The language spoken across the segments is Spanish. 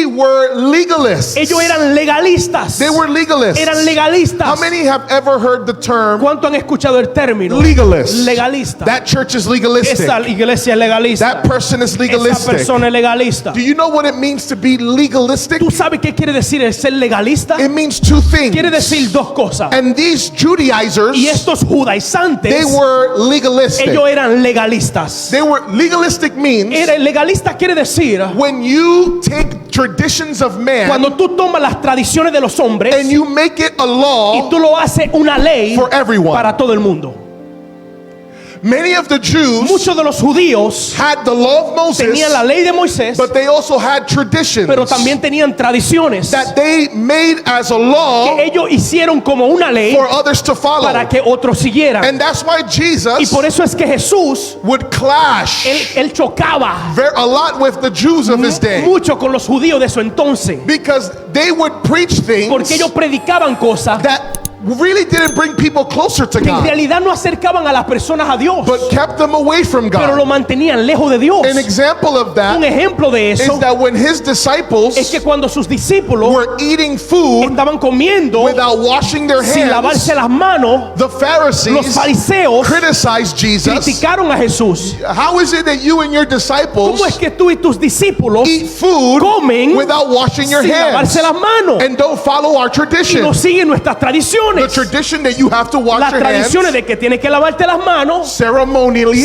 were legalists. Ellos eran legalistas. They were legalists. Eran legalistas. How many have ever heard the term ¿Cuánto han escuchado el término legalist? legalista? That church is legalistic. Esa iglesia es legalista. That person is Esa legalistic. persona es legalista. Do you know what it means to be legalistic? ¿Tú sabes qué quiere decir el ser legalista? It means two things. Quiere decir dos cosas. And these Judaizers, Y estos judaizantes, they were legalistic. ellos eran legalistas. They were legalistic means Legalista quiere decir when you take traditions of man cuando tú tomas las tradiciones de los hombres and you make it a y law tú lo haces una ley for everyone. para todo el mundo. Many of the Jews Muchos de los judíos had the law of Moses, tenían la ley de Moisés, but they also had traditions pero también tenían tradiciones that they made as a law que ellos hicieron como una ley for others to follow. para que otros siguieran. And that's why Y Jesus por eso es que Jesús, would clash él chocaba a lot with the Jews of his day, mucho con los judíos de su entonces, because they would preach things porque ellos predicaban cosas that really didn't bring people closer to que en God, realidad no acercaban a las personas a Dios, but kept them away from pero lo God. mantenían lejos de Dios. An example of Un that ejemplo de eso is that when his disciples es que cuando sus discípulos were eating food estaban comiendo without washing their sin lavarse hands, las manos, the los Pharisees fariseos criticized Jesus. criticaron a Jesús. How is it that you and your disciples ¿Cómo es que tú y tus discípulos eat food comen without washing your sin hands lavarse las manos and don't follow our y tradition? no siguen nuestras The tradiciones? tradition that you have to wash Las your hands tradiciones de que tienes que lavarte las manos ceremonially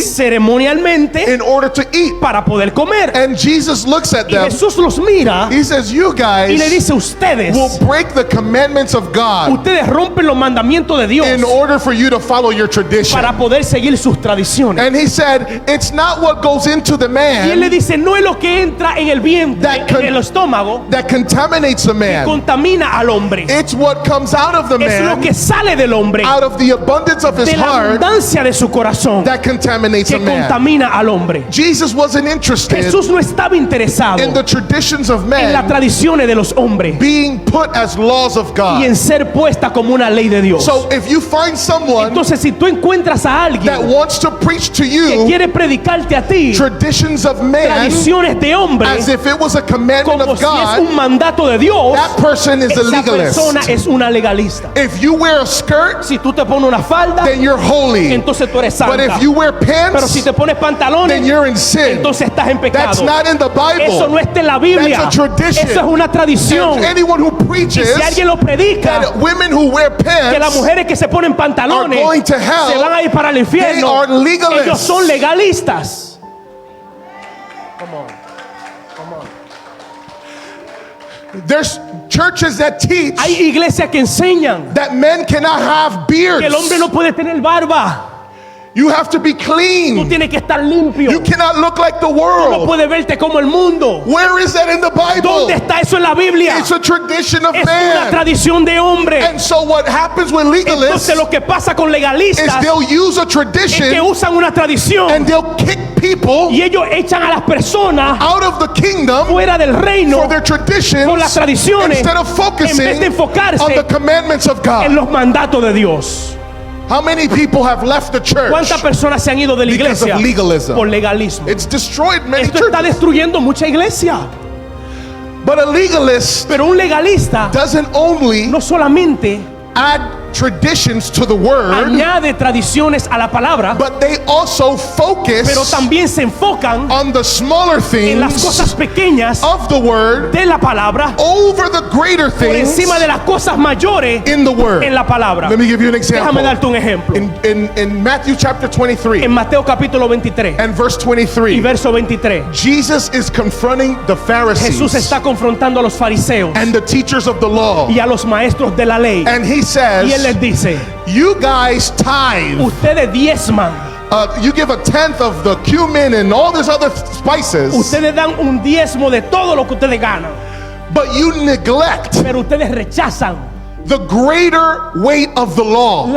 ceremonialmente in order to eat. para poder comer. And Jesus looks at Y them. Jesús los mira He says, you y le guys dice, ustedes will break the commandments of God rompen los mandamientos de Dios in order for you to follow your tradition. para poder seguir sus tradiciones. And he said, it's not what goes into the Y él le man dice, no es lo que entra en el vientre, That en el estómago, that contaminates the man. contamina al hombre. It's what comes out of the Es lo man, que sale del hombre, out of the abundance of his de la heart, abundancia de su corazón, that contaminates a que man. contamina al hombre. Jesus wasn't interested Jesús no estaba interesado in the traditions of en las men tradiciones de los hombres being put as laws of y God. en ser puesta como una ley de Dios. So if you find someone Entonces, si tú encuentras a alguien that wants to preach to que you quiere predicarte a ti traditions of man tradiciones de hombre as if it was a commandment como of si es God, un mandato de Dios, that person is a esa persona legalist. es una legalista. If you wear a skirt, Si tú te pones una falda, then you're holy. entonces tú eres But santa. if you wear Pero si pants, te pones pantalones, then you're in sin. entonces estás en That's pecado. not in the Eso no Bible. está en la Biblia. That's a tradition. Eso es una tradición. And anyone who Y preaches si alguien lo predica, that women who wear que las pants mujeres que se ponen pantalones are going to hell, se van a ir para el they infierno, are legalists. ellos son legalistas. There's churches that teach Hay iglesias que enseñan that men cannot have que el beards. hombre no puede tener barba. You have to be Tú clean. tienes que estar limpio. You cannot look like the No world. puedes verte como el mundo. Where is that in the Bible? ¿Dónde está eso en la Biblia? It's a tradition of Es una man. tradición de hombre. And so what happens with legalists Entonces lo que pasa con is legalistas they'll use a es que tradition usan una tradición and they'll kick people y ellos echan a las personas out of the kingdom fuera del reino for their traditions por las tradiciones instead of en vez focusing de enfocarse on the commandments of en God. los mandatos de Dios. How many people have left the church ¿Cuántas personas se han ido de la because iglesia of legalism? por legalismo? It's destroyed many Esto está churches. destruyendo mucha iglesia. But a legalist Pero un legalista doesn't only no solamente add traditions to the word, añade tradiciones a la palabra, but they also pero focus también se enfocan on the smaller en las things cosas pequeñas of the word de la palabra over the greater por things encima de las cosas mayores in the word. en la palabra. Let me give you an example. Déjame darte un ejemplo. In Matthew chapter 23 En Mateo capítulo 23 and verse y 23, verso 23, Jesus is confronting the Jesús Pharisees está confrontando a los fariseos and the teachers of the law. y a los maestros de la ley. And he Y él les says, dice, you guys tithe. ustedes diezman, You give a tenth of the cumin and all these other spices, ustedes dan un diezmo de todo lo que ustedes ganan, but you neglect pero ustedes rechazan the greater weight of the law,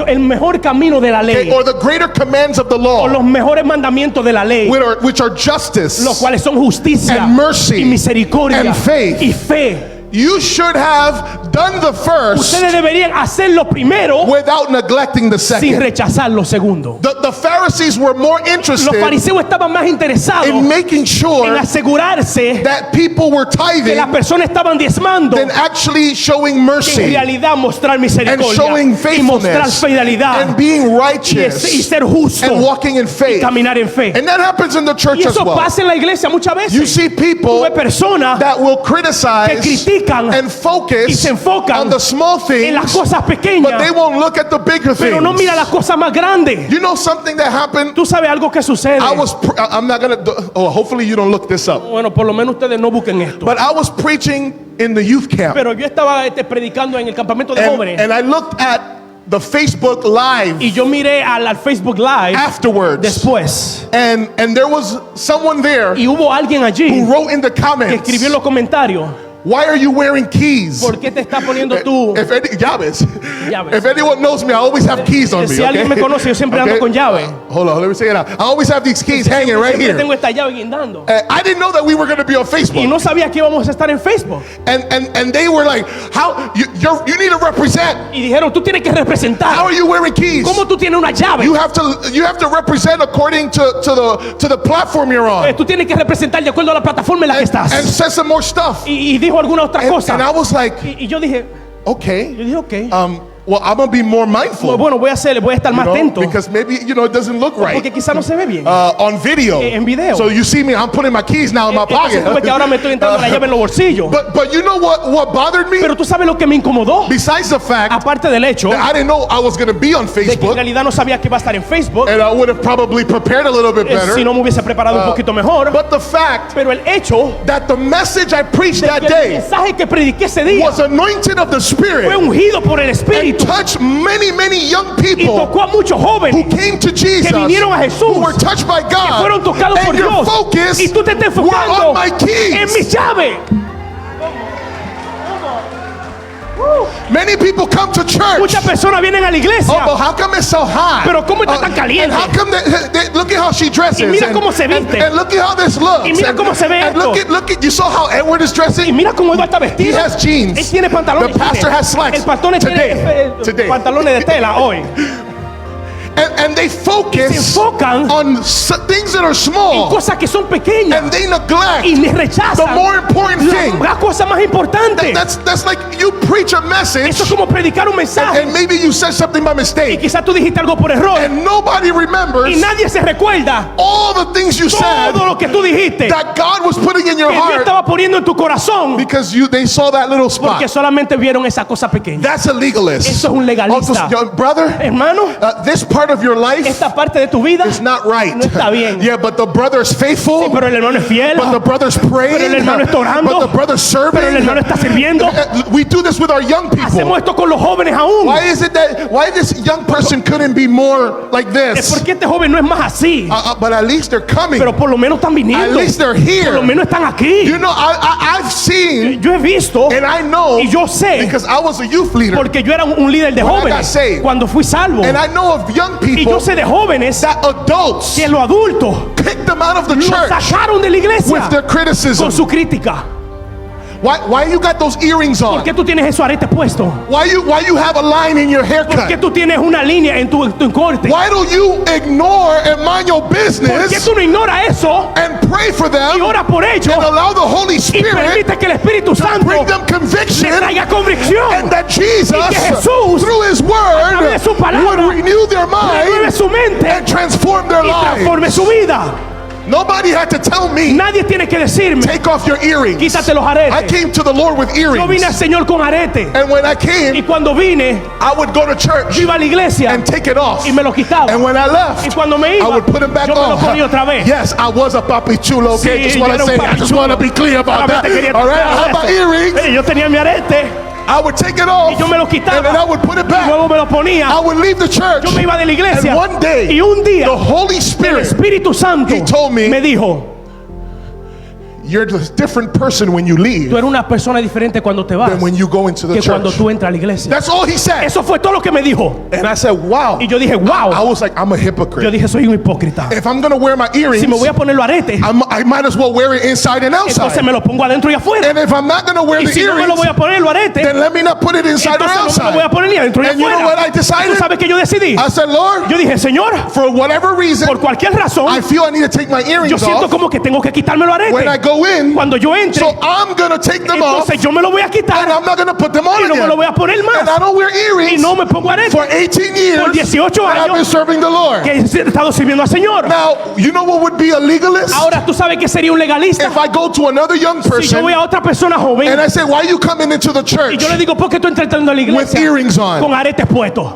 el mejor camino de la ley, or the greater commands of the o law, los mejores mandamientos de la ley, which are justice los cuales son justicia and mercy y misericordia and faith. y fe. You should have done the first Ustedes deberían hacer lo primero without neglecting the sin second. rechazar lo segundo. The Pharisees were more Los interested fariseos estaban más interesados in making en sure asegurarse that people were que tithing las personas estaban diezmando, than actually showing que en mercy realidad mostrar and misericordia showing y mostrar faithfulness fidelidad and being y righteous ser justo and walking in y faith. caminar en fe. And that happens in the church Y as eso well. pasa en la iglesia muchas veces. You see people Tuve personas that will que criticize critican and y focus se enfocan on the small en las things, cosas but they pequeñas, won't look at the bigger pero no things. mira las cosas más grandes. You know something that happened? Tú sabes algo que sucede. I'm not gonna. Hopefully you don't look this up. Bueno, por lo menos ustedes no busquen esto. But I was preaching in the youth camp, Pero yo estaba predicando en el campamento de jóvenes and I looked at the Facebook Live y yo miré al Facebook Live afterwards, después and there was someone there y hubo alguien allí who wrote in the que comments, escribió en los comentarios: "Why are you wearing keys?" ¿por qué te estás poniendo tú Llaves. llaves? If anyone knows me, I always have keys on me. Si alguien me conoce, yo siempre ando con llave. Hold on, let me say it out. I always have these keys hanging right Siempre here. tengo esta llave guindando. I didn't know that we were going to be on Y Facebook. no sabía que íbamos a estar en Facebook. And they were like, "How you need to represent? Y dijeron: tú tienes que How representar. are you wearing keys? ¿Cómo tú tienes una llave? You have to represent according to the platform you're on." Tú tienes que representar de acuerdo a la plataforma en la que estás. And said some more stuff. Y dijo alguna otra cosa. And I was like, Y yo dije, okay. yo dije, okay. Well, I'm gonna be more mindful. Bueno, voy a estar más atento. Because maybe it doesn't look right Porque quizá no se ve bien. on video. En video. So you see me, I'm putting my keys now in my pocket. Entonces, que ahora me estoy entrando la llave en los bolsillos. But you know what bothered me? Pero tú sabes lo que me incomodó. Besides the fact Aparte del hecho that I didn't know I was gonna be on de que en Facebook, realidad no sabía que iba a estar en Facebook, and I would have probably prepared a little bit better. si no me hubiese preparado un poquito mejor. But the fact Pero el hecho that the message I preached de that que el day mensaje que prediqué ese día was anointed of the fue Spirit ungido por el and Espíritu touched many young y people tocó a muchos who jóvenes came to Jesus, vinieron a Jesús, who were touched by que fueron God, tocados por and your Dios, focus y tú te estás were enfocando on my en keys. mis llaves. Many people come to church. Muchas personas vienen a la iglesia. Oh, but how come it's so hot? Pero cómo está tan And caliente. how come look at how she dresses. Y mira cómo se viste. And look at how this looks. Y mira cómo se ve and esto. look at you saw how Edward is Y dressing. mira cómo Eduardo está He vestido. has jeans. Él tiene pantalones. The pastor has slacks. El pastor tiene Today. pantalones de tela hoy. And they focus Se enfocan on things that are en small, cosas que son pequeñas and they neglect y the rechazan more important thing. la cosa más importante. That's like you preach a message, Eso es como predicar un mensaje and maybe you said something by y mistake, quizás tú dijiste algo por error and nobody remembers y nadie se recuerda all the things you said todo lo que tú dijiste that God was putting in your que Dios heart estaba poniendo en tu corazón because they saw that little spot. porque solamente vieron esa cosa pequeña. That's a legalist. Eso es un legalista. Also, brother, Hermano, this part of your life esta parte de tu vida is not right. no está bien. Yeah, but the brother is faithful. Sí, pero el hermano es fiel. But the brother's Pero praying. el hermano está orando. But the brother's serving. Pero el hermano está sirviendo. We do this with our young Hacemos people. esto con los jóvenes aún. Why is it that this young person couldn't be more like Es this? porque este joven no es más así. But at least they're coming. Pero por lo menos están At viniendo. least they're Por lo here. menos están aquí. You know, I've seen Yo he visto and I know y yo sé because I was a youth leader. porque yo era un líder de When I got jóvenes saved. cuando fui salvo. And I know of young Y yo people sé de jóvenes that adults que los adultos picked them out of the los church sacaron de la iglesia with their criticism. con su crítica. Why you got those earrings ¿Por on? qué tú tienes esos aretes puestos? Why you have a line in your ¿Por qué haircut? tú tienes una línea en tu corte? Why don't you ignore and mind your ¿Por qué business tú no ignoras eso and pray for y them ora por ellos and allow the Holy y Spirit permite que el Espíritu to Santo bring them le conviction, traiga convicción and that Jesus, y que Jesús, through His a través de Word, su palabra, would renew their renueve mind su mente and transform their y transforme lives? su vida? Nobody had to tell me, Nadie tiene que decirme, take off your earrings. quítate los I aretes. came to the Lord with Yo vine al earrings. Señor con arete And when I y came, cuando vine, I would go to church yo iba a la iglesia and take it off. y me lo quitaba. And when I Y left, cuando me I iba, would put him back yo me lo on. ponía otra vez. Yes, I was a papi chulo, okay? Sí, Just yo want era to un say, I papi just chulo. want to be clear about that. Solamente quería All right, I decir have my eso. earrings. Yo tenía mi arete I would take it off, y yo me lo and then quitaba. I would put it Y back. luego me lo ponía. I would leave the church, Yo me iba de la iglesia. and one day, Y un día, the Holy el Spirit, Espíritu Santo He told me, me dijo, you're a different person when you leave Tú eres una persona diferente cuando te vas than when you go into the que cuando church. tú entras a la iglesia. That's all he said. Eso fue todo lo que me dijo. And I said, wow. Y yo dije, wow. I was like, I'm a Yo hypocrite. dije, soy un hipócrita. If I'm going to wear my earrings, Si me voy a poner los aretes, I might as well wear it inside and entonces outside. me lo pongo adentro y afuera. And if I'm not going to wear Y the si no me lo earrings, voy a poner los aretes, then let me not put it inside or entonces no me lo voy a outside. poner ni adentro ni And you know afuera. what I decided? ¿Tú sabes qué yo decidí? I said, Lord, Yo dije, Señor, for whatever reason, por cualquier razón, I feel I need to take my yo earrings siento off como que tengo que quitarme los when I aretes. go in. Cuando yo entre, So I'm going to take them off, entonces yo me lo voy a and quitar I'm not going to put them on y no me lo voy again. a poner And I más. don't wear Y earrings no me pongo aretes. for 18 years Por 18 that I've been años serving the Lord. que he estado sirviendo al Señor. Now, you know what would be a legalist? Ahora tú sabes que sería un legalista. If I go to another young Si yo person voy a otra persona joven and I say, why are you coming into the y church yo le digo, ¿por qué tú entras entrando a la with iglesia earrings on? con aretes puestos?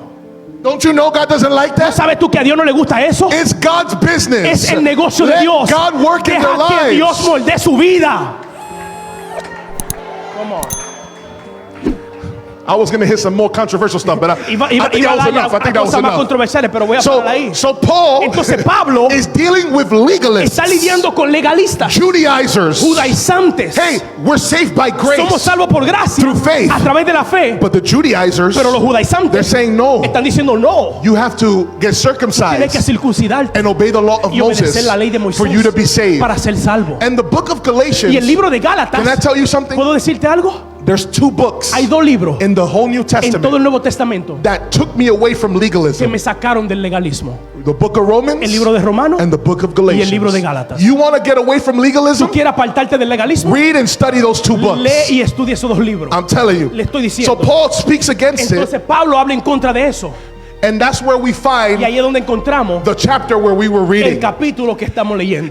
Don't you know God doesn't like that? ¿Sabes tú que a Dios no le gusta eso? It's God's business. Es el negocio de Let Dios. God work in their Deja que Dios lives. moldee su vida. Come on. I was going to hit some more controversial stuff, but I think Iba that a was dar enough. I think that was cosas más enough. controversiales, pero voy a parar ahí. So Paul Entonces Pablo is dealing with legalists, está lidiando con legalistas, Judaizers. judaizantes. Hey, we're saved by Somos grace salvos por gracia through faith. a través de la fe. But the Judaizers, Pero los they're judaizantes saying no. están diciendo no. You have to get Tienes que circumcised circuncidarte and obey the law of y obedecer Moses la ley de Moisés for you to be saved. para ser salvo. And the book of Y el Galatians, libro de Gálatas, can I tell you something? ¿puedo decirte algo? There's two books Hay dos libros in the whole New en todo el Testament Nuevo Testamento that took me away from que legalism. me sacaron del legalismo. The book of Romans El libro de Romanos and the book of y Galatians. el libro de Gálatas. You want to get away from legalism? ¿Tú quieres apartarte del legalismo? Read and study those two books. Lee y estudia esos dos libros. I'm telling you. Le estoy So diciendo. Paul speaks against it, Entonces Pablo habla en contra de eso. and that's where we Y find ahí es donde encontramos the chapter where we were el reading. capítulo que estamos leyendo.